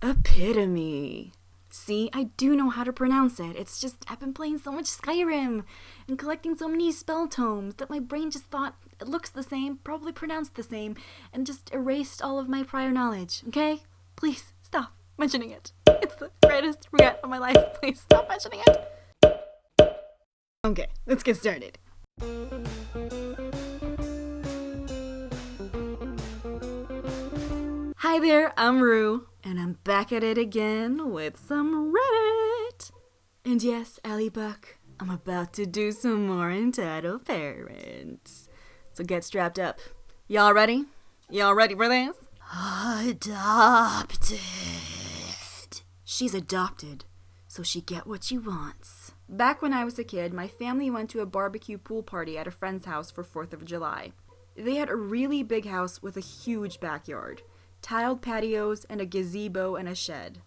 Epitome. See, I do know how to pronounce it. It's just I've been playing so much Skyrim and collecting so many spell tomes that my brain just thought it looks the same, probably pronounced the same, and just erased all of my prior knowledge, okay? Please, stop mentioning it. It's the greatest regret of my life. Please stop mentioning it. Okay, let's get started. Hi there, I'm Roux, and I'm back at it again with some Reddit. And yes, Allie Buck, I'm about to do some more EntitledParents. So get strapped up. Y'all ready? Y'all ready for this? Adopted. She's adopted, so she get what she wants. Back when I was a kid, my family went to a barbecue pool party at a friend's house for 4th of July. They had a really big house with a huge backyard, tiled patios, and a gazebo and a shed.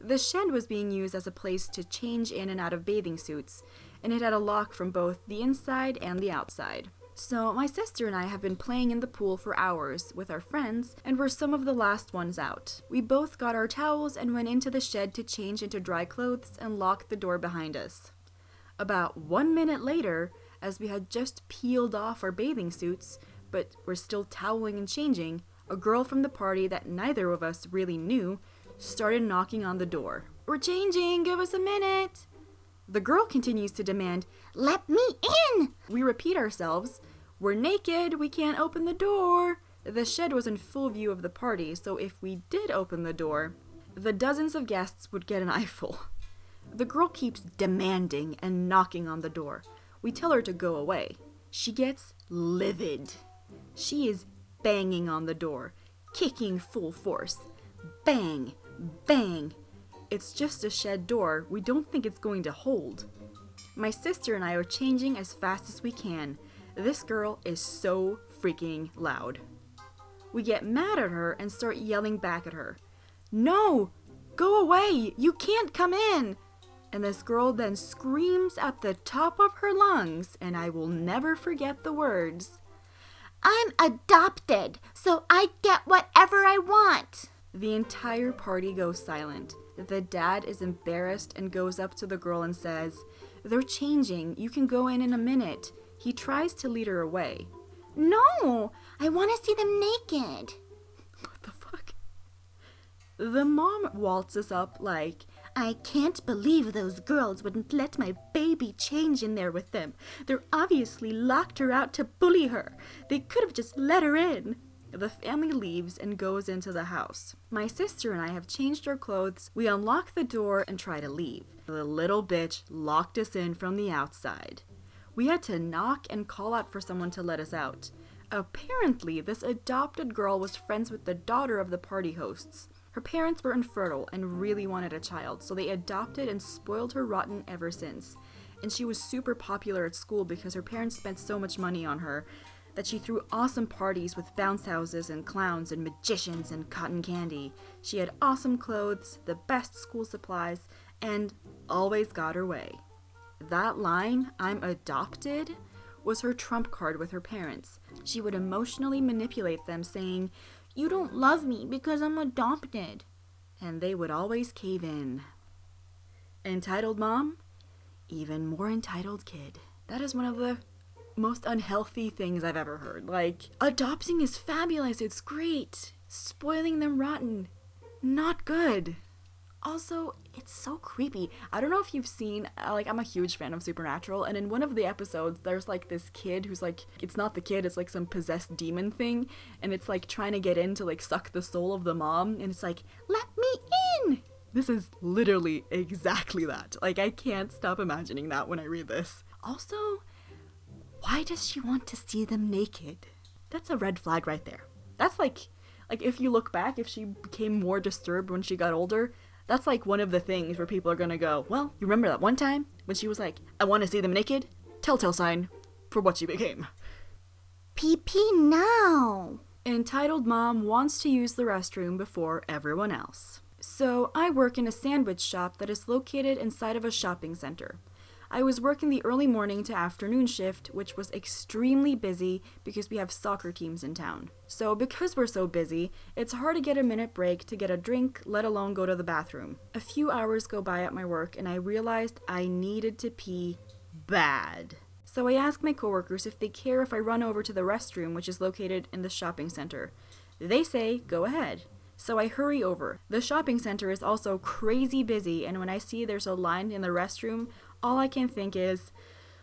The shed was being used as a place to change in and out of bathing suits, and it had a lock from both the inside and the outside. So my sister and I have been playing in the pool for hours with our friends, and we're some of the last ones out. We both got our towels and went into the shed to change into dry clothes and locked the door behind us. About 1 minute later, as we had just peeled off our bathing suits, but were still toweling and changing, a girl from the party that neither of us really knew started knocking on the door. "We're changing, give us a minute." The girl continues to demand, "Let me in!" We repeat ourselves, "We're naked, we can't open the door." The shed was in full view of the party, so if we did open the door, the dozens of guests would get an eyeful. The girl keeps demanding and knocking on the door. We tell her to go away. She gets livid. She is banging on the door, kicking full force. Bang, bang. It's just a shed door. We don't think it's going to hold. My sister and I are changing as fast as we can. This girl is so freaking loud. We get mad at her and start yelling back at her. "No! Go away! You can't come in!" And this girl then screams at the top of her lungs, and I will never forget the words, "I'm adopted, so I get whatever I want." The entire party goes silent. The dad is embarrassed and goes up to the girl and says, "They're changing. You can go in a minute." He tries to lead her away. "No, I want to see them naked." What the fuck? The mom waltzes up like, "I can't believe those girls wouldn't let my baby change in there with them. They're obviously locked her out to bully her. They could have just let her in." The family leaves and goes into the house. My sister and I have changed our clothes. We unlock the door and try to leave. The little bitch locked us in from the outside. We had to knock and call out for someone to let us out. Apparently, this adopted girl was friends with the daughter of the party hosts. Her parents were infertile and really wanted a child, so they adopted and spoiled her rotten ever since. And she was super popular at school because her parents spent so much money on her that she threw awesome parties with bounce houses and clowns and magicians and cotton candy. She had awesome clothes, the best school supplies, and always got her way. That line, "I'm adopted," was her trump card with her parents. She would emotionally manipulate them, saying, "You don't love me because I'm adopted." And they would always cave in. Entitled mom? Even more entitled kid. That is one of the most unhealthy things I've ever heard. Like, adopting is fabulous, it's great. Spoiling them rotten. Not good. Also, it's so creepy. I don't know if you've seen, I'm a huge fan of Supernatural, and in one of the episodes, there's like this kid who's like, it's not the kid, it's like some possessed demon thing, and it's like trying to get in to like suck the soul of the mom, and it's like, "Let me in!" This is literally exactly that. Like, I can't stop imagining that when I read this. Also, why does she want to see them naked? That's a red flag right there. That's like if you look back, if she became more disturbed when she got older, that's like one of the things where people are gonna go, "Well, you remember that one time when she was like, I want to see them naked?" Telltale sign for what she became. PP now. Entitled mom wants to use the restroom before everyone else. So I work in a sandwich shop that is located inside of a shopping center. I was working the early morning to afternoon shift, which was extremely busy because we have soccer teams in town. So because we're so busy, it's hard to get a minute break to get a drink, let alone go to the bathroom. A few hours go by at my work and I realized I needed to pee bad. So I asked my coworkers if they care if I run over to the restroom, which is located in the shopping center. They say, go ahead. So I hurry over. The shopping center is also crazy busy, and when I see there's a line in the restroom, all I can think is,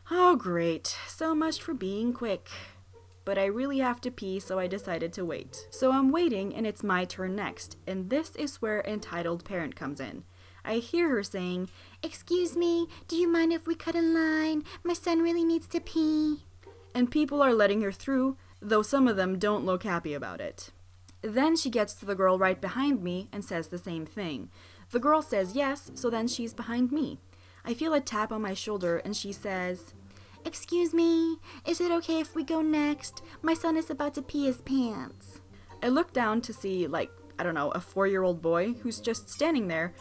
oh great, so much for being quick. But I really have to pee, so I decided to wait. So I'm waiting, and it's my turn next, and this is where entitled parent comes in. I hear her saying, "Excuse me, do you mind if we cut in line? My son really needs to pee." And people are letting her through, though some of them don't look happy about it. Then she gets to the girl right behind me and says the same thing. The girl says yes, so then she's behind me. I feel a tap on my shoulder and she says, "Excuse me, is it okay if we go next? My son is about to pee his pants." I look down to see, a 4-year-old boy who's just standing there,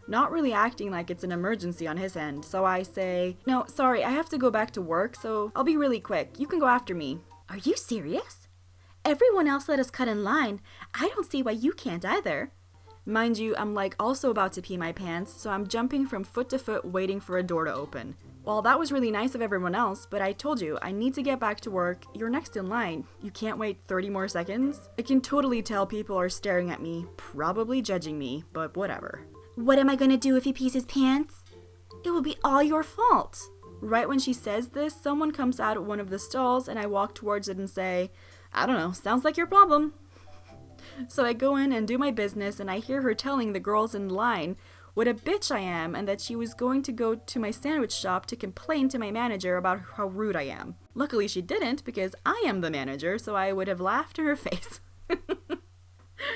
not really acting like it's an emergency on his end. So I say, "No, sorry, I have to go back to work, so I'll be really quick. You can go after me." "Are you serious? Everyone else let us cut in line. I don't see why you can't either." Mind you, I'm also about to pee my pants, so I'm jumping from foot to foot waiting for a door to open. Well, that was really nice of everyone else, but I told you, I need to get back to work. You're next in line. You can't wait 30 more seconds? I can totally tell people are staring at me, probably judging me, but whatever. "What am I gonna do if he pees his pants? It will be all your fault." Right when she says this, someone comes out of one of the stalls and I walk towards it and say, "I don't know, sounds like your problem." So I go in and do my business and I hear her telling the girls in line what a bitch I am and that she was going to go to my sandwich shop to complain to my manager about how rude I am. Luckily she didn't because I am the manager, so I would have laughed in her face.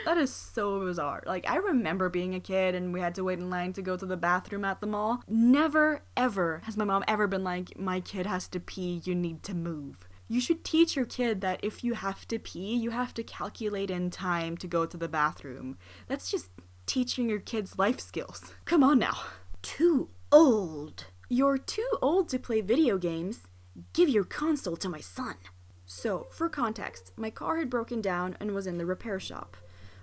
That is so bizarre. I remember being a kid and we had to wait in line to go to the bathroom at the mall. Never, ever has my mom ever been like, "My kid has to pee, you need to move." You should teach your kid that if you have to pee, you have to calculate in time to go to the bathroom. That's just teaching your kids life skills. Come on now. "Too old." "You're too old to play video games. Give your console to my son." So, for context, my car had broken down and was in the repair shop.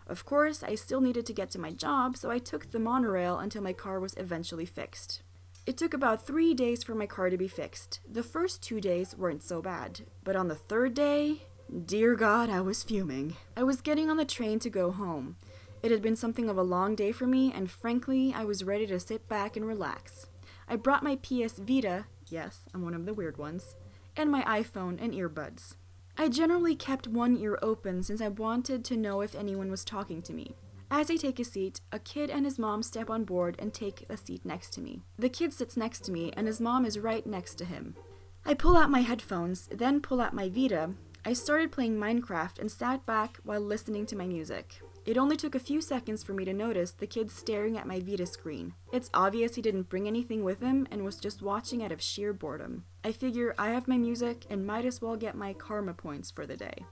Of course, I still needed to get to my job, so I took the monorail until my car was eventually fixed. It took about 3 days for my car to be fixed. The first 2 days weren't so bad, but on the third day, dear God, I was fuming. I was getting on the train to go home. It had been something of a long day for me, and frankly, I was ready to sit back and relax. I brought my PS Vita, yes, I'm one of the weird ones, and my iPhone and earbuds. I generally kept one ear open since I wanted to know if anyone was talking to me. As I take a seat, a kid and his mom step on board and take a seat next to me. The kid sits next to me and his mom is right next to him. I pull out my headphones, then pull out my Vita. I started playing Minecraft and sat back while listening to my music. It only took a few seconds for me to notice the kid staring at my Vita screen. It's obvious he didn't bring anything with him and was just watching out of sheer boredom. I figure I have my music and might as well get my karma points for the day.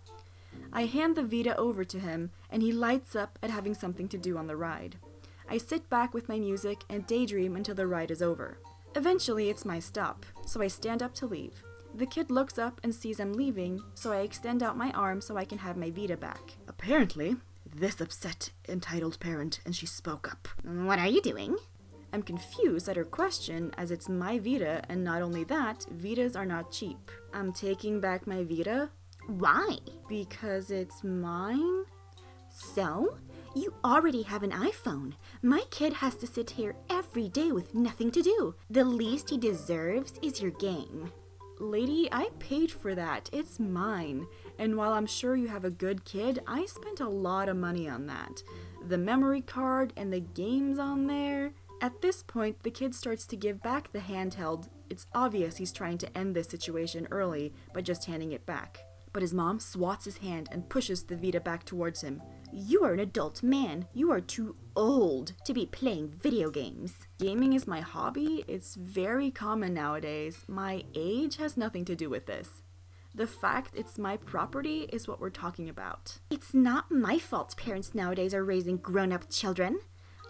I hand the Vita over to him and he lights up at having something to do on the ride. I sit back with my music and daydream until the ride is over. Eventually it's my stop, so I stand up to leave. The kid looks up and sees I'm leaving, so I extend out my arm so I can have my Vita back. Apparently, this upset entitled parent and she spoke up. "What are you doing?" I'm confused at her question as it's my Vita, and not only that, Vitas are not cheap. I'm taking back my Vita. "Why?" Because it's mine? "So? You already have an iPhone. My kid has to sit here every day with nothing to do. The least he deserves is your game." Lady, I paid for that. It's mine. And while I'm sure you have a good kid, I spent a lot of money on that. The memory card and the games on there. At this point, the kid starts to give back the handheld. It's obvious he's trying to end this situation early by just handing it back. But his mom swats his hand and pushes the Vita back towards him. "You are an adult man. You are too old to be playing video games." Gaming is my hobby. It's very common nowadays. My age has nothing to do with this. The fact it's my property is what we're talking about. "It's not my fault parents nowadays are raising grown-up children.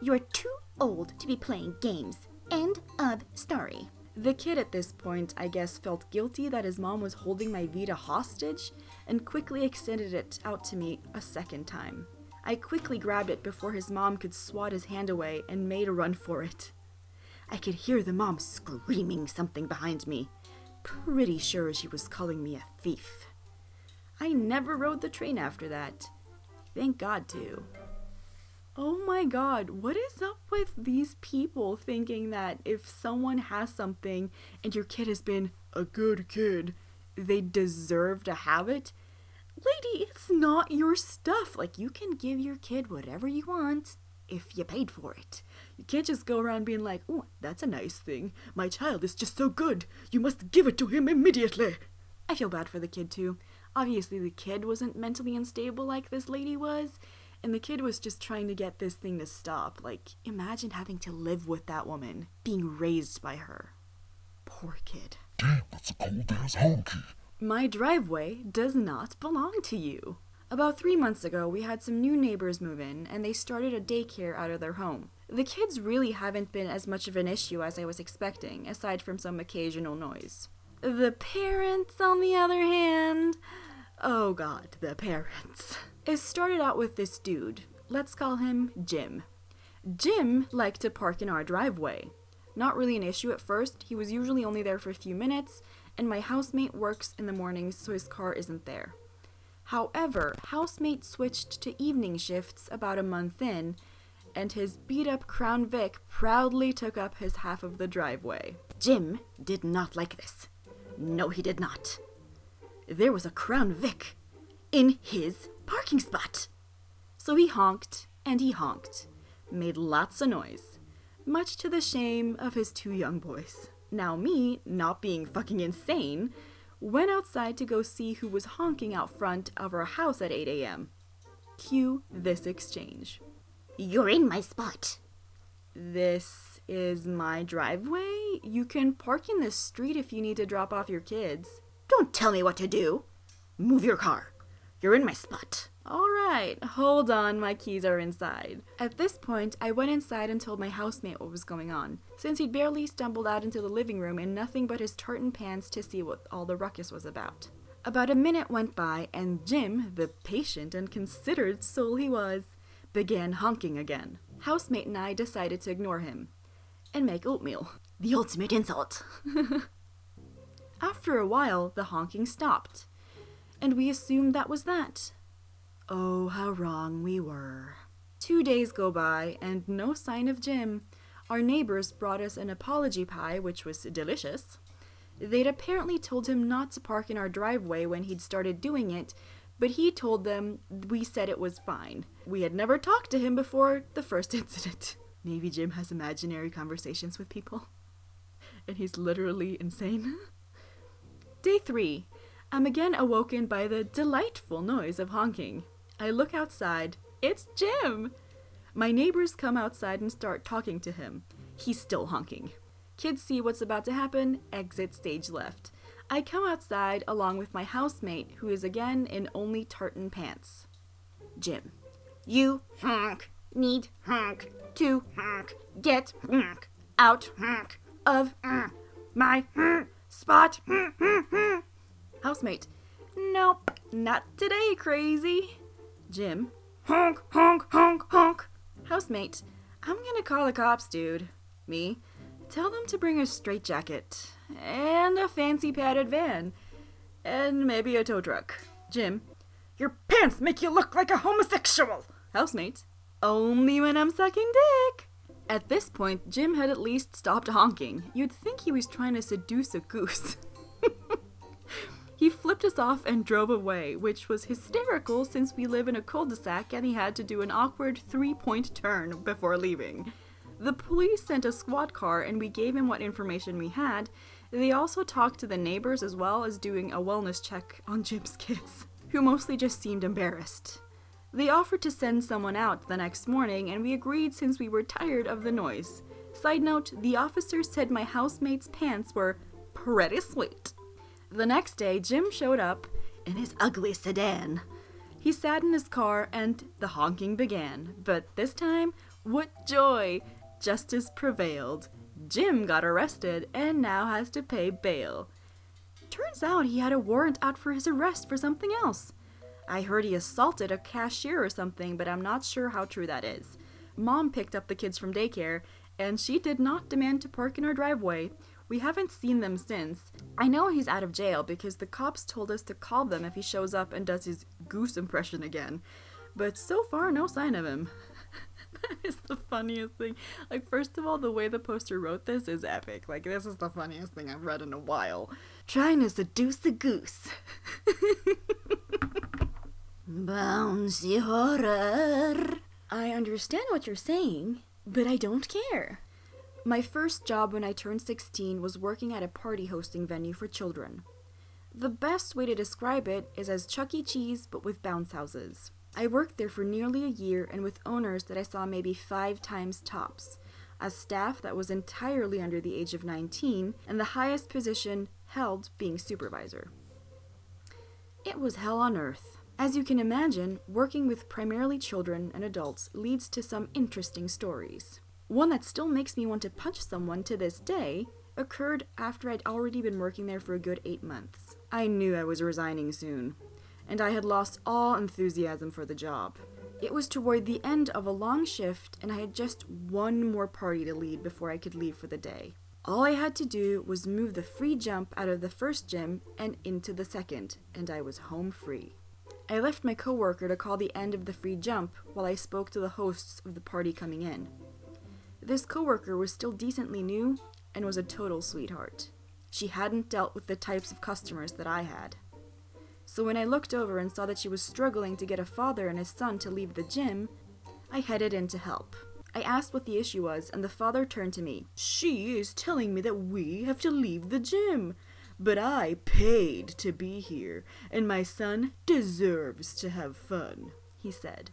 You're too old to be playing games. End of story." The kid at this point, I guess, felt guilty that his mom was holding my Vita hostage and quickly extended it out to me a second time. I quickly grabbed it before his mom could swat his hand away and made a run for it. I could hear the mom screaming something behind me. Pretty sure she was calling me a thief. I never rode the train after that. Thank God, too. Oh my God, what is up with these people thinking that if someone has something and your kid has been a good kid, they deserve to have it? Lady, it's not your stuff. Like, you can give your kid whatever you want if you paid for it. You can't just go around being like, oh, that's a nice thing. My child is just so good. You must give it to him immediately. I feel bad for the kid, too. Obviously, the kid wasn't mentally unstable like this lady was. And the kid was just trying to get this thing to stop. Like, imagine having to live with that woman, being raised by her. Poor kid. Damn, that's a cold-ass honky. My driveway does not belong to you. About 3 months ago, we had some new neighbors move in, and they started a daycare out of their home. The kids really haven't been as much of an issue as I was expecting, aside from some occasional noise. The parents, on the other hand... Oh God, the parents. It started out with this dude. Let's call him Jim. Jim liked to park in our driveway. Not really an issue at first. He was usually only there for a few minutes, and my housemate works in the mornings, so his car isn't there. However, housemate switched to evening shifts about a month in, and his beat-up Crown Vic proudly took up his half of the driveway. Jim did not like this. No, he did not. There was a Crown Vic in his parking spot. So he honked, and he honked. Made lots of noise, much to the shame of his 2 young boys. Now me, not being fucking insane, went outside to go see who was honking out front of our house at 8 a.m. Cue this exchange. You're in my spot. This is my driveway? You can park in this street if you need to drop off your kids. Don't tell me what to do. Move your car. You're in my spot. Alright, hold on, my keys are inside. At this point, I went inside and told my housemate what was going on, since he'd barely stumbled out into the living room in nothing but his tartan pants to see what all the ruckus was about. About a minute went by, and Jim, the patient and considered soul he was, began honking again. Housemate and I decided to ignore him and make oatmeal. The ultimate insult. After a while, the honking stopped, and we assumed that was that. Oh, how wrong we were. 2 days go by, and no sign of Jim. Our neighbors brought us an apology pie, which was delicious. They'd apparently told him not to park in our driveway when he'd started doing it, but he told them we said it was fine. We had never talked to him before the first incident. Maybe Jim has imaginary conversations with people, and he's literally insane. Day 3. I'm again awoken by the delightful noise of honking. I look outside. It's Jim! My neighbors come outside and start talking to him. He's still honking. Kids see what's about to happen, exit stage left. I come outside along with my housemate, who is again in only tartan pants. Jim. You honk. Need honk. To honk. Get honk. Out honk. Of my spot. Housemate. Nope, not today, crazy. Jim. Honk, honk, honk, honk. Housemate. I'm gonna call the cops, dude. Me. Tell them to bring a straitjacket and a fancy padded van and maybe a tow truck. Jim. Your pants make you look like a homosexual. Housemate. Only when I'm sucking dick. At this point, Jim had at least stopped honking. You'd think he was trying to seduce a goose. He flipped us off and drove away, which was hysterical since we live in a cul-de-sac and he had to do an awkward 3-point turn before leaving. The police sent a squad car and we gave him what information we had. They also talked to the neighbors as well as doing a wellness check on Jim's kids, who mostly just seemed embarrassed. They offered to send someone out the next morning and we agreed since we were tired of the noise. Side note, the officer said my housemate's pants were pretty sweet. The next day, Jim showed up in his ugly sedan. He sat in his car and the honking began, but this time, what joy! Justice prevailed. Jim got arrested and now has to pay bail. Turns out he had a warrant out for his arrest for something else. I heard he assaulted a cashier or something, but I'm not sure how true that is. Mom picked up the kids from daycare, and she did not demand to park in our driveway. We haven't seen them since. I know he's out of jail because the cops told us to call them if he shows up and does his goose impression again. But so far, no sign of him. That is the funniest thing. Like, first of all, the way the poster wrote this is epic. Like, this is the funniest thing I've read in a while. Trying to seduce a goose. Bouncy horror. I understand what you're saying, but I don't care. My first job when I turned 16 was working at a party hosting venue for children. The best way to describe it is as Chuck E. Cheese, but with bounce houses. I worked there for nearly a year and with owners that I saw maybe 5 times tops, as staff that was entirely under the age of 19, and the highest position held being supervisor. It was hell on earth. As you can imagine, working with primarily children and adults leads to some interesting stories. One that still makes me want to punch someone to this day occurred after I'd already been working there for a good 8 months. I knew I was resigning soon, and I had lost all enthusiasm for the job. It was toward the end of a long shift, and I had just one more party to lead before I could leave for the day. All I had to do was move the free jump out of the first gym and into the second, and I was home free. I left my coworker to call the end of the free jump while I spoke to the hosts of the party coming in. This coworker was still decently new and was a total sweetheart. She hadn't dealt with the types of customers that I had. So when I looked over and saw that she was struggling to get a father and his son to leave the gym, I headed in to help. I asked what the issue was, and the father turned to me. "She is telling me that we have to leave the gym. But I paid to be here, and my son deserves to have fun," he said.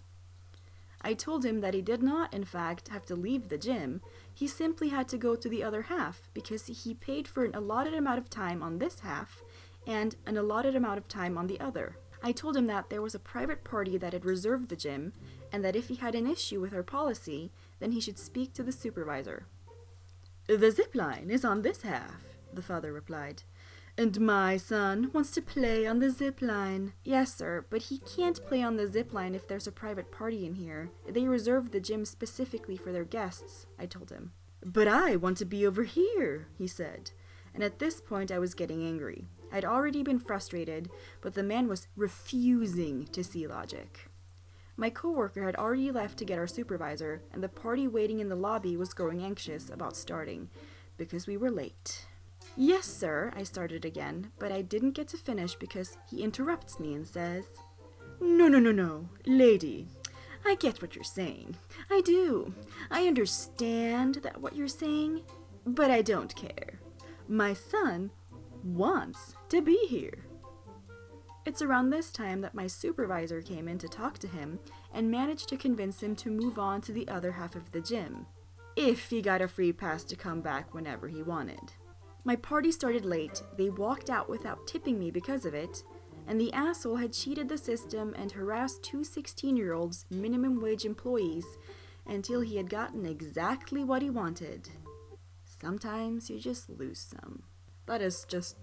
I told him that he did not, in fact, have to leave the gym. He simply had to go to the other half, because he paid for an allotted amount of time on this half, and an allotted amount of time on the other. I told him that there was a private party that had reserved the gym, and that if he had an issue with our policy, then he should speak to the supervisor. "The zip line is on this half," the father replied. "And my son wants to play on the zip line." "Yes, sir, but he can't play on the zip line if there's a private party in here. They reserved the gym specifically for their guests," I told him. "But I want to be over here," he said. And at this point I was getting angry. I'd already been frustrated, but the man was refusing to see logic. My coworker had already left to get our supervisor, and the party waiting in the lobby was growing anxious about starting, because we were late. "Yes, sir," I started again, but I didn't get to finish because he interrupts me and says, No, lady. I get what you're saying. I do. I understand that what you're saying, but I don't care. My son wants to be here." It's around this time that my supervisor came in to talk to him and managed to convince him to move on to the other half of the gym, if he got a free pass to come back whenever he wanted. My party started late, they walked out without tipping me because of it, and the asshole had cheated the system and harassed 2 16-year-olds minimum wage employees until he had gotten exactly what he wanted. Sometimes you just lose some. That is just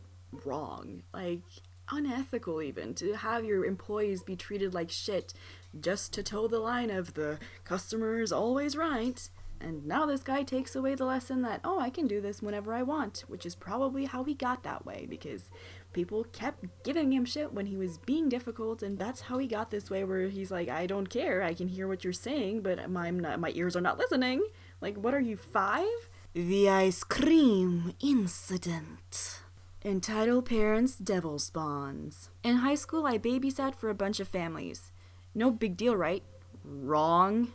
wrong. Like, unethical even, to have your employees be treated like shit just to toe the line of the customer is always right. And now this guy takes away the lesson that, oh, I can do this whenever I want, which is probably how he got that way, because people kept giving him shit when he was being difficult, and that's how he got this way, where he's like, I don't care, I can hear what you're saying, but my ears are not listening. Like, what are you, 5? The ice cream incident. Entitled Parents Devil Spawns. In high school, I babysat for a bunch of families. No big deal, right? Wrong.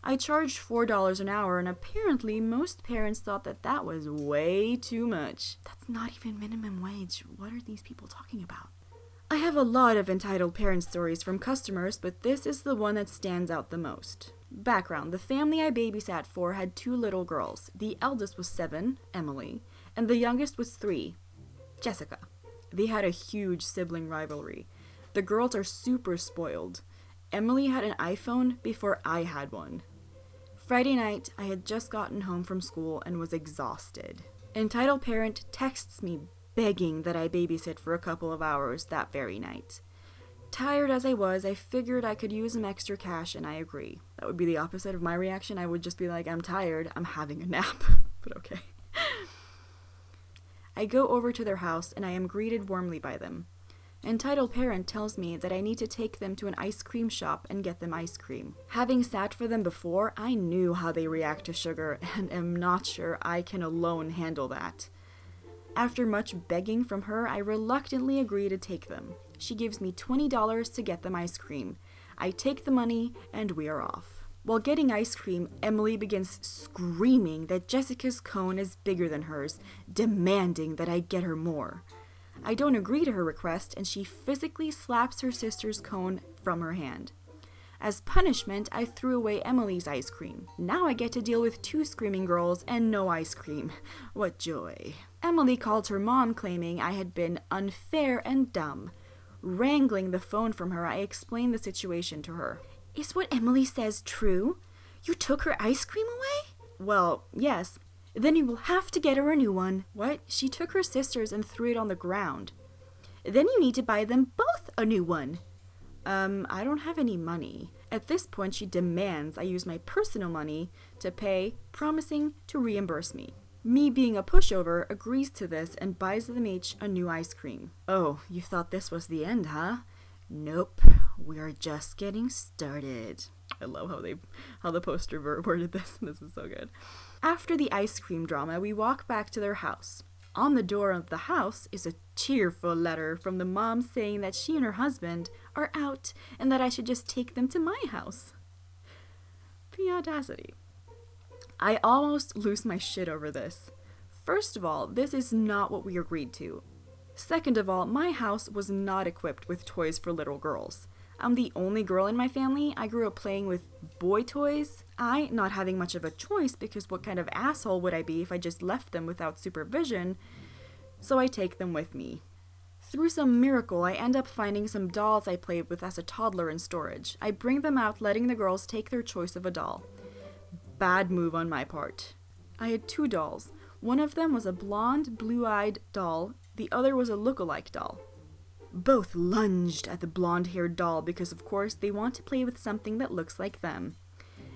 I charged $4 an hour, and apparently most parents thought that that was way too much. That's not even minimum wage. What are these people talking about? I have a lot of entitled parent stories from customers, but this is the one that stands out the most. Background: the family I babysat for had 2 little girls. The eldest was 7, Emily, and the youngest was 3, Jessica. They had a huge sibling rivalry. The girls are super spoiled. Emily had an iPhone before I had one. Friday night, I had just gotten home from school and was exhausted. Entitled Parent texts me begging that I babysit for a couple of hours that very night. Tired as I was, I figured I could use some extra cash, and I agree. That would be the opposite of my reaction. I would just be like, I'm tired, I'm having a nap. But okay. I go over to their house, and I am greeted warmly by them. Entitled Parent tells me that I need to take them to an ice cream shop and get them ice cream. Having sat for them before, I knew how they react to sugar, and am not sure I can alone handle that. After much begging from her, I reluctantly agree to take them. She gives me $20 to get them ice cream. I take the money, and we are off. While getting ice cream, Emily begins screaming that Jessica's cone is bigger than hers, demanding that I get her more. I don't agree to her request, and she physically slaps her sister's cone from her hand. As punishment, I threw away Emily's ice cream. Now I get to deal with 2 screaming girls and no ice cream. What joy. Emily called her mom, claiming I had been unfair and dumb. Wrangling the phone from her, I explained the situation to her. Is what Emily says true? You took her ice cream away? Well, yes. Then you will have to get her a new one. What? She took her sister's and threw it on the ground. Then you need to buy them both a new one. I don't have any money. At this point, she demands I use my personal money to pay, promising to reimburse me. Me, being a pushover, agrees to this and buys them each a new ice cream. Oh, you thought this was the end, huh? Nope, we're just getting started. I love how the poster worded this. This is so good. After the ice cream drama, we walk back to their house. On the door of the house is a tearful letter from the mom saying that she and her husband are out and that I should just take them to my house. The audacity. I almost lose my shit over this. First of all, this is not what we agreed to. Second of all, my house was not equipped with toys for little girls. I'm the only girl in my family. I grew up playing with boy toys. I, not having much of a choice, because what kind of asshole would I be if I just left them without supervision, so I take them with me. Through some miracle, I end up finding some dolls I played with as a toddler in storage. I bring them out, letting the girls take their choice of a doll. Bad move on my part. I had 2 dolls. One of them was a blonde, blue-eyed doll. The other was a look-alike doll. Both lunged at the blonde-haired doll because, of course, they want to play with something that looks like them.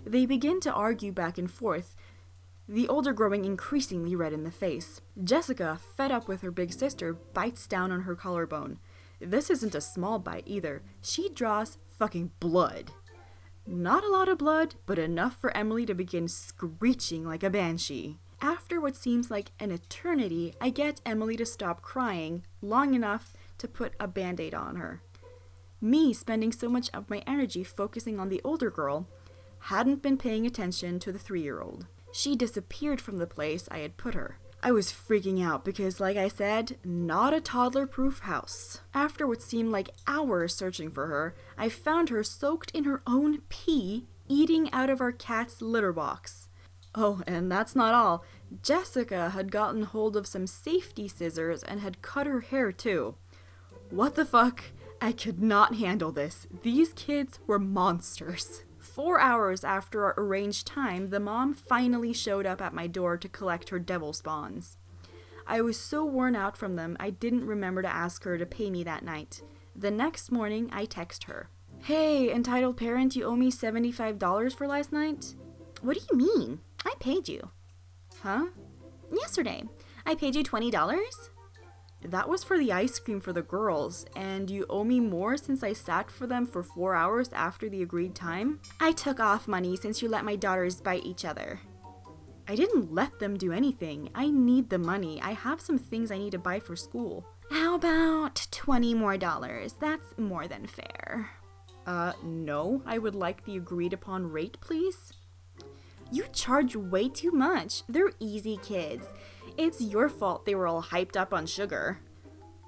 They begin to argue back and forth, the older growing increasingly red in the face. Jessica, fed up with her big sister, bites down on her collarbone. This isn't a small bite either. She draws fucking blood. Not a lot of blood, but enough for Emily to begin screeching like a banshee. After what seems like an eternity, I get Emily to stop crying long enough to put a band-aid on her. Me, spending so much of my energy focusing on the older girl, hadn't been paying attention to the 3-year-old. She disappeared from the place I had put her. I was freaking out because, like I said, not a toddler-proof house. After what seemed like hours searching for her, I found her soaked in her own pee, eating out of our cat's litter box. Oh, and that's not all. Jessica had gotten hold of some safety scissors and had cut her hair too. What the fuck? I could not handle this. These kids were monsters. 4 hours after our arranged time, the mom finally showed up at my door to collect her devil spawns. I was so worn out from them, I didn't remember to ask her to pay me that night. The next morning, I text her. Hey, entitled parent, you owe me $75 for last night? What do you mean? I paid you. Huh? Yesterday. I paid you $20. That was for the ice cream for the girls, and you owe me more since I sat for them for 4 hours after the agreed time? I took off money since you let my daughters bite each other. I didn't let them do anything. I need the money. I have some things I need to buy for school. How about $20 more? That's more than fair. No. I would like the agreed upon rate, please. You charge way too much. They're easy kids. It's your fault they were all hyped up on sugar.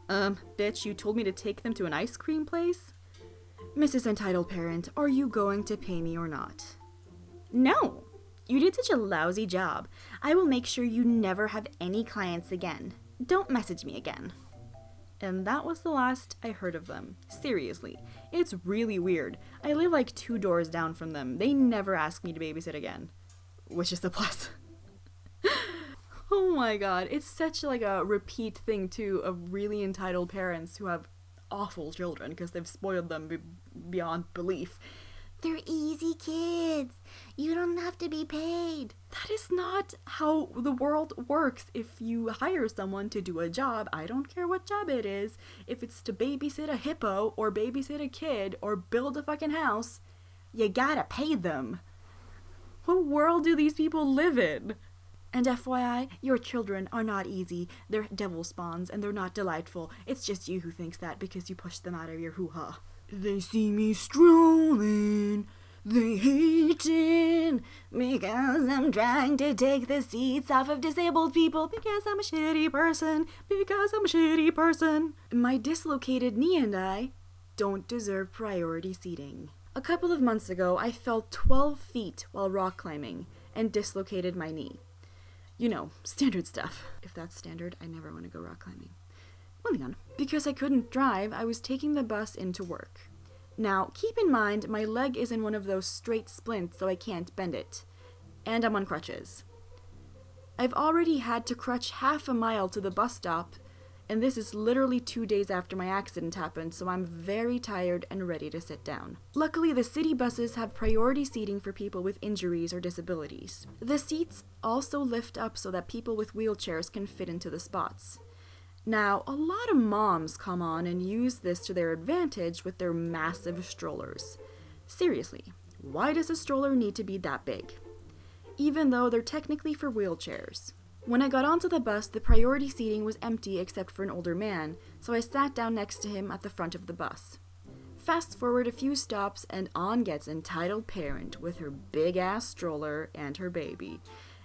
Bitch, you told me to take them to an ice cream place? Mrs. Entitled Parent, are you going to pay me or not? No. You did such a lousy job. I will make sure you never have any clients again. Don't message me again. And that was the last I heard of them. Seriously, it's really weird. I live like 2 doors down from them. They never ask me to babysit again. which is the plus. Oh my god, it's such like a repeat thing too of really entitled parents who have awful children because they've spoiled them beyond belief. They're easy kids. You don't have to be paid. That is not how the world works. If you hire someone to do a job, I don't care what job it is, if it's to babysit a hippo or babysit a kid or build a fucking house, you gotta pay them. What world do these people live in? And FYI, your children are not easy. They're devil spawns and they're not delightful. It's just you who thinks that because you pushed them out of your hoo-ha. They see me strolling, they hating, because I'm trying to take the seats off of disabled people, because I'm a shitty person, My dislocated knee and I don't deserve priority seating. A couple of months ago, I fell 12 feet while rock climbing and dislocated my knee. You know, standard stuff. If that's standard, I never want to go rock climbing. Moving on. Because I couldn't drive, I was taking the bus into work. Now, keep in mind, my leg is in one of those straight splints, so I can't bend it. And I'm on crutches. I've already had to crutch half a mile to the bus stop, and this is literally 2 days after my accident happened, so I'm very tired and ready to sit down. Luckily, the city buses have priority seating for people with injuries or disabilities. The seats also lift up so that people with wheelchairs can fit into the spots. Now, a lot of moms come on and use this to their advantage with their massive strollers. Seriously, why does a stroller need to be that big? Even though they're technically for wheelchairs. When I got onto the bus, the priority seating was empty except for an older man, so I sat down next to him at the front of the bus. Fast forward a few stops and on gets entitled parent with her big-ass stroller and her baby.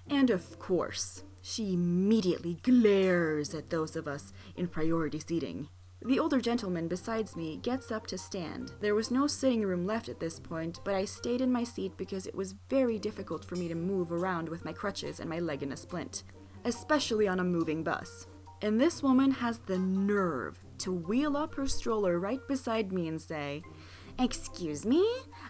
And of course, she immediately glares at those of us in priority seating. The older gentleman besides me gets up to stand. There was no sitting room left at this point, but I stayed in my seat because it was very difficult for me to move around with my crutches and my leg in a splint, especially on a moving bus. And this woman has the nerve to wheel up her stroller right beside me and say, "Excuse me?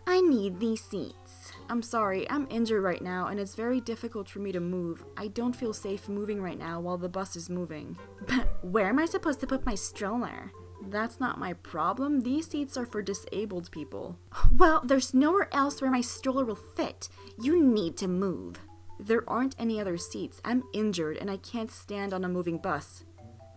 I need these seats." I'm sorry, I'm injured right now and it's very difficult for me to move. I don't feel safe moving right now while the bus is moving. But where am I supposed to put my stroller? That's not my problem. These seats are for disabled people. Well, there's nowhere else where my stroller will fit. You need to move. There aren't any other seats. I'm injured and I can't stand on a moving bus.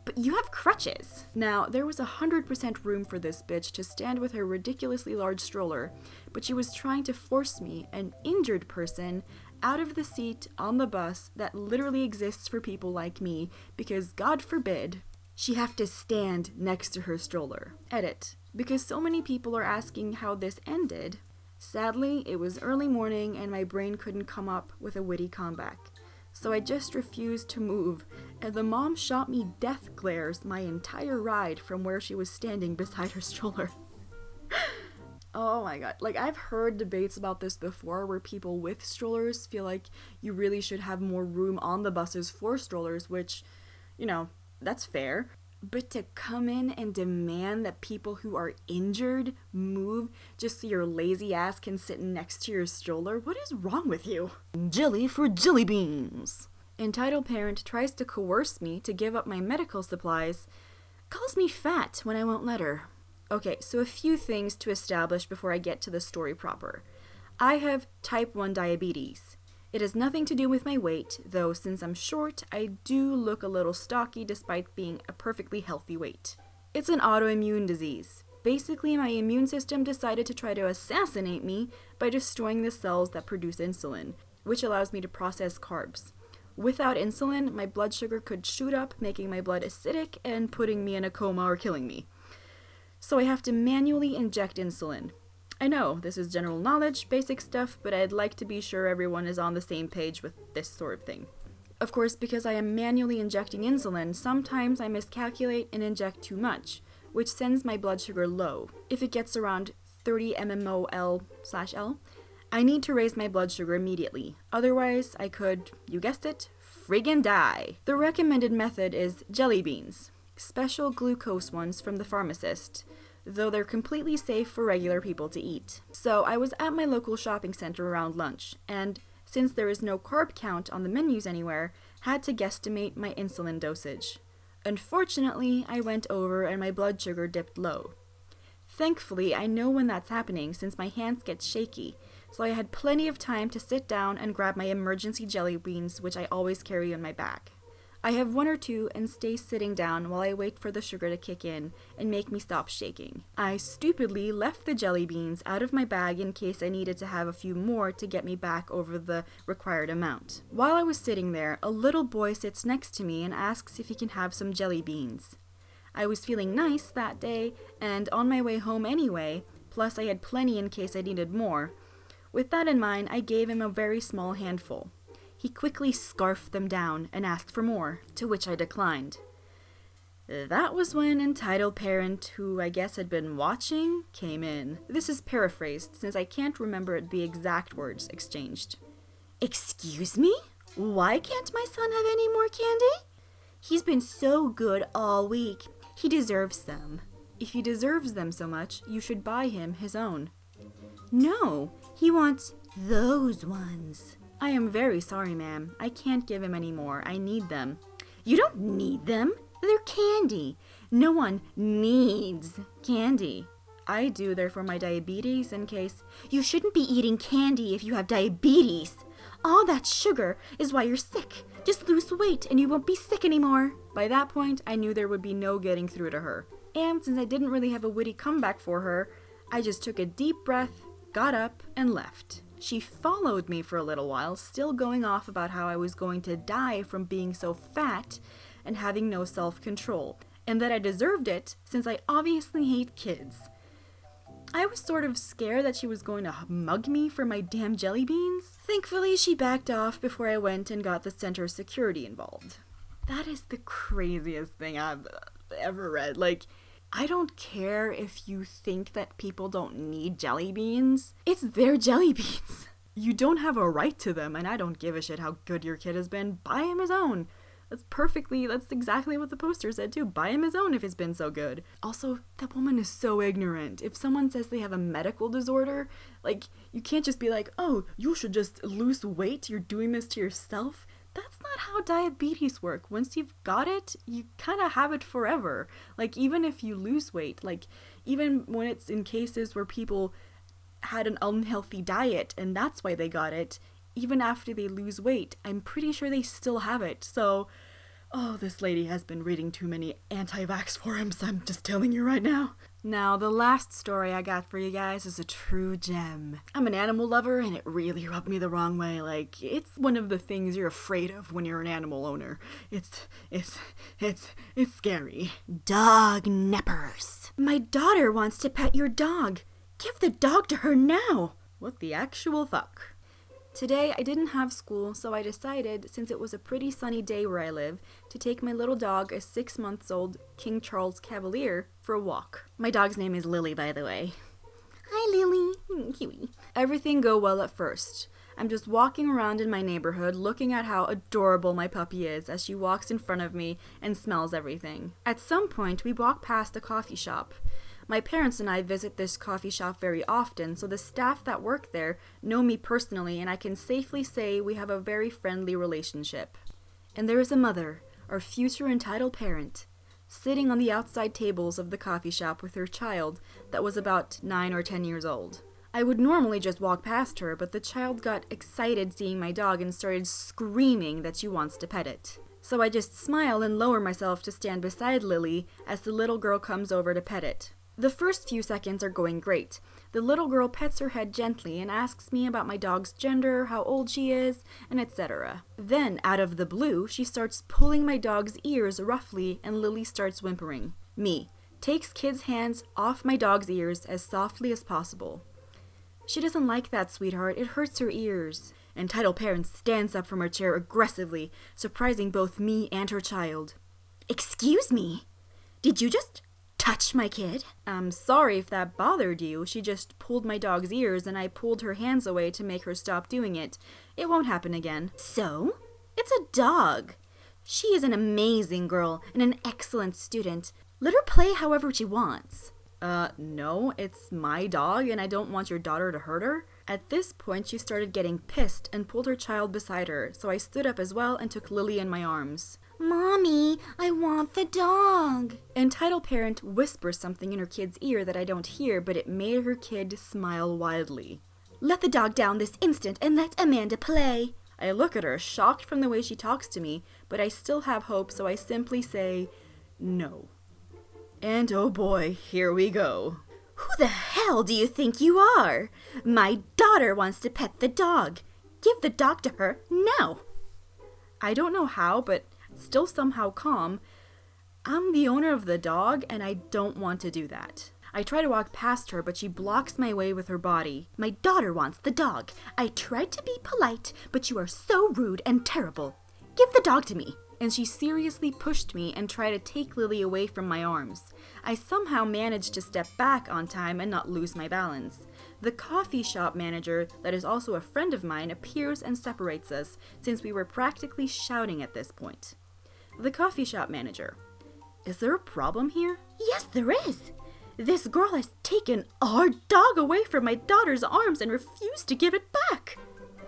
But you have crutches. Now, there was 100% room for this bitch to stand with her ridiculously large stroller, but she was trying to force me, an injured person, out of the seat on the bus that literally exists for people like me, because God forbid she have to stand next to her stroller. Edit. Because so many people are asking how this ended. Sadly, it was early morning and my brain couldn't come up with a witty comeback. So I just refused to move, and the mom shot me death glares my entire ride from where she was standing beside her stroller. Oh my god, like I've heard debates about this before where people with strollers feel like you really should have more room on the buses for strollers, which, you know, that's fair. But to come in and demand that people who are injured move just so your lazy ass can sit next to your stroller, what is wrong with you? Jelly for jelly beans. Entitled parent tries to coerce me to give up my medical supplies, calls me fat when I won't let her. Okay, so a few things to establish before I get to the story proper. I have type 1 diabetes. It has nothing to do with my weight, though since I'm short, I do look a little stocky despite being a perfectly healthy weight. It's an autoimmune disease. Basically, my immune system decided to try to assassinate me by destroying the cells that produce insulin, which allows me to process carbs. Without insulin, my blood sugar could shoot up, making my blood acidic and putting me in a coma or killing me. So I have to manually inject insulin. I know, this is general knowledge, basic stuff, but I'd like to be sure everyone is on the same page with this sort of thing. Of course, because I am manually injecting insulin, sometimes I miscalculate and inject too much, which sends my blood sugar low. If it gets around 30 mmol/L, I need to raise my blood sugar immediately. Otherwise, I could, you guessed it, friggin' die. The recommended method is jelly beans, special glucose ones from the pharmacist, though they're completely safe for regular people to eat. So I was at my local shopping center around lunch, and since there is no carb count on the menus anywhere, had to guesstimate my insulin dosage. Unfortunately, I went over and my blood sugar dipped low. Thankfully, I know when that's happening since my hands get shaky, so I had plenty of time to sit down and grab my emergency jelly beans, which I always carry on my back. I have one or two and stay sitting down while I wait for the sugar to kick in and make me stop shaking. I stupidly left the jelly beans out of my bag in case I needed to have a few more to get me back over the required amount. While I was sitting there, a little boy sits next to me and asks if he can have some jelly beans. I was feeling nice that day and on my way home anyway, plus I had plenty in case I needed more. With that in mind, I gave him a very small handful. He quickly scarfed them down and asked for more, to which I declined. That was when entitled parent, who I guess had been watching, came in. This is paraphrased, since I can't remember the exact words exchanged. Excuse me? Why can't my son have any more candy? He's been so good all week. He deserves some. If he deserves them so much, you should buy him his own. No, he wants those ones. I am very sorry, ma'am. I can't give him any more. I need them. You don't need them. They're candy. No one needs candy. I do. They're for my diabetes in case... You shouldn't be eating candy if you have diabetes. All that sugar is why you're sick. Just lose weight and you won't be sick anymore. By that point, I knew there would be no getting through to her. And since I didn't really have a witty comeback for her, I just took a deep breath, got up, and left. She followed me for a little while, still going off about how I was going to die from being so fat and having no self-control, and that I deserved it since I obviously hate kids. I was sort of scared that she was going to mug me for my damn jelly beans. Thankfully, she backed off before I went and got the center security involved. That is the craziest thing I've ever read. Like, I don't care if you think that people don't need jelly beans. It's their jelly beans. You don't have a right to them, and I don't give a shit how good your kid has been. Buy him his own. That's exactly what the poster said too. Buy him his own if it's been so good. Also, that woman is so ignorant. If someone says they have a medical disorder, like, you can't just be like, oh, you should just lose weight. You're doing this to yourself. That's not how diabetes work. Once you've got it, you kind of have it forever. Like, even if you lose weight, like, even when it's in cases where people had an unhealthy diet and that's why they got it, even after they lose weight, I'm pretty sure they still have it. So, oh, this lady has been reading too many anti-vax forums, I'm just telling you right now. Now, the last story I got for you guys is a true gem. I'm an animal lover, and it really rubbed me the wrong way. Like, it's one of the things you're afraid of when you're an animal owner. It's scary. Dog neppers. My daughter wants to pet your dog. Give the dog to her now. What the actual fuck? Today, I didn't have school, so I decided, since it was a pretty sunny day where I live, to take my little dog, a 6-month-old King Charles Cavalier, for a walk. My dog's name is Lily, by the way. Hi, Lily. Cutie. Everything go well at first. I'm just walking around in my neighborhood, looking at how adorable my puppy is as she walks in front of me and smells everything. At some point, we walk past a coffee shop. My parents and I visit this coffee shop very often, so the staff that work there know me personally, and I can safely say we have a very friendly relationship. And there is a mother, our future entitled parent, sitting on the outside tables of the coffee shop with her child that was about 9 or 10 years old. I would normally just walk past her, but the child got excited seeing my dog and started screaming that she wants to pet it. So I just smile and lower myself to stand beside Lily as the little girl comes over to pet it. The first few seconds are going great. The little girl pets her head gently and asks me about my dog's gender, how old she is, and etc. Then, out of the blue, she starts pulling my dog's ears roughly and Lily starts whimpering. Me takes kid's hands off my dog's ears as softly as possible. She doesn't like that, sweetheart. It hurts her ears. Entitled parent stands up from her chair aggressively, surprising both me and her child. Excuse me? Did you just touch my kid? I'm sorry if that bothered you. She just pulled my dog's ears and I pulled her hands away to make her stop doing it. It won't happen again. So? It's a dog. She is an amazing girl and an excellent student. Let her play however she wants. No, it's my dog and I don't want your daughter to hurt her. At this point, she started getting pissed and pulled her child beside her, so I stood up as well and took Lily in my arms. Mommy, I want the dog. Entitled parent whispers something in her kid's ear that I don't hear, but it made her kid smile wildly. Let the dog down this instant and let Amanda play. I look at her, shocked from the way she talks to me, but I still have hope, so I simply say, no. And oh boy, here we go. Who the hell do you think you are? My daughter wants to pet the dog. Give the dog to her now. I don't know how, but still somehow calm. I'm the owner of the dog, and I don't want to do that. I try to walk past her, but she blocks my way with her body. My daughter wants the dog. I tried to be polite, but you are so rude and terrible. Give the dog to me. And she seriously pushed me and tried to take Lily away from my arms. I somehow managed to step back on time and not lose my balance. The coffee shop manager, that is also a friend of mine, appears and separates us, since we were practically shouting at this point. The coffee shop manager: is there a problem here? Yes, there is. This girl has taken our dog away from my daughter's arms and refused to give it back.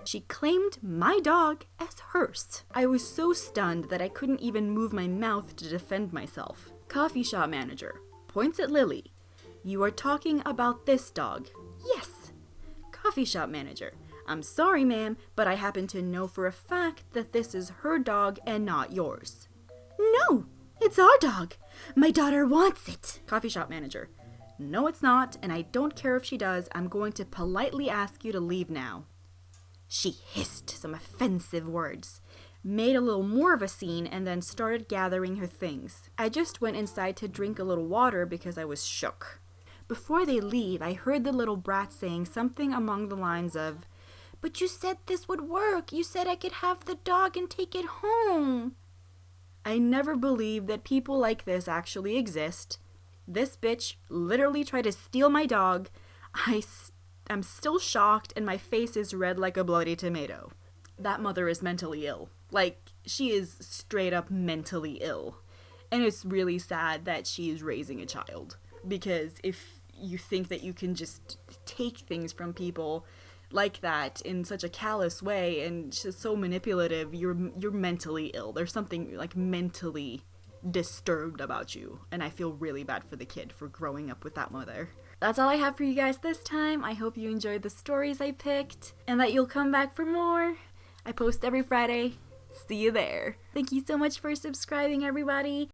She claimed my dog as hers. I was so stunned that I couldn't even move my mouth to defend myself. Coffee shop manager points at Lily. You are talking about this dog? Yes. Coffee shop manager: I'm sorry, ma'am, but I happen to know for a fact that this is her dog and not yours. No, it's our dog. My daughter wants it. Coffee shop manager: no, it's not, and I don't care if she does. I'm going to politely ask you to leave now. She hissed some offensive words, made a little more of a scene, and then started gathering her things. I just went inside to drink a little water because I was shook. Before they leave, I heard the little brat saying something along the lines of, "But you said this would work. You said I could have the dog and take it home." I never believed that people like this actually exist. This bitch literally tried to steal my dog. I'm still shocked, and my face is red like a bloody tomato. That mother is mentally ill. Like, she is straight up mentally ill. And it's really sad that she is raising a child. Because if you think that you can just take things from people like that in such a callous way and just so manipulative, you're mentally ill. There's something like mentally disturbed about you. And I feel really bad for the kid for growing up with that mother. That's all I have for you guys this time. I hope you enjoyed the stories I picked and that you'll come back for more. I post every Friday. See you there. Thank you so much for subscribing, everybody.